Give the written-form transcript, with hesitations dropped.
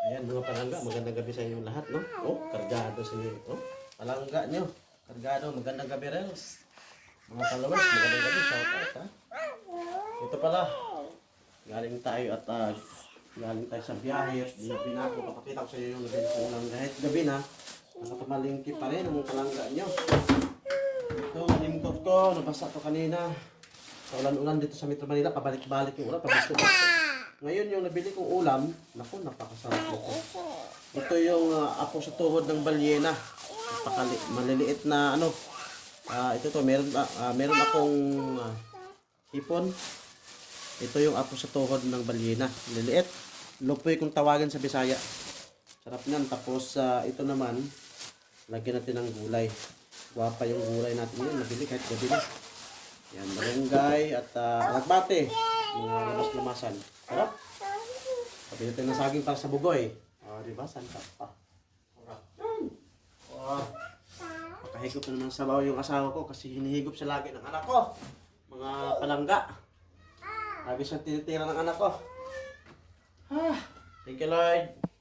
Ayan mga palangga, magandang gabi sa inyong lahat, no? Oh, kargado sa inyo. Oh, palangga nyo. Kargado, magandang gabi, Rels. Mga followers, magandang gabi. Shout out, ha? Ito pala. Galing tayo at galing tayo sa biyahe. Gabi na ako. Papakita ko sa inyo yung nabili ko ulang kahit gabi na. Nakatumalingki pa rin ang mga palangga nyo. Ito, lingkod ko. Nabasa ko kanina. Sa ulan-ulan dito sa Metro Manila. Pabalik-balik yung ulan. Pabalik-balik. Ngayon yung nabili kong ulam, naku, napakasarap ito. Ito yung apo sa tuhod ng balyena. Maliliit na ano. Ito to, meron akong hipon. Ito yung apo sa tuhod ng balyena. Maliliit. Lupoy kung tawagin sa Bisaya. Sarap niyan. Tapos ito naman, lagyan natin ng gulay. Guwapa yung gulay natin yun. Nabili kahit gabi na. Yan, malunggay at alagbate. Mga lamas-lamasan. Sarap. Sabi natin ng saging para sa bugoy. Diba? Santa pa. Makahigop na naman sa bawo yung asawa ko kasi hinihigop siya lagi ng anak ko. Mga palangga. Sabi siyang tinitira ng anak ko. Thank you, Lord.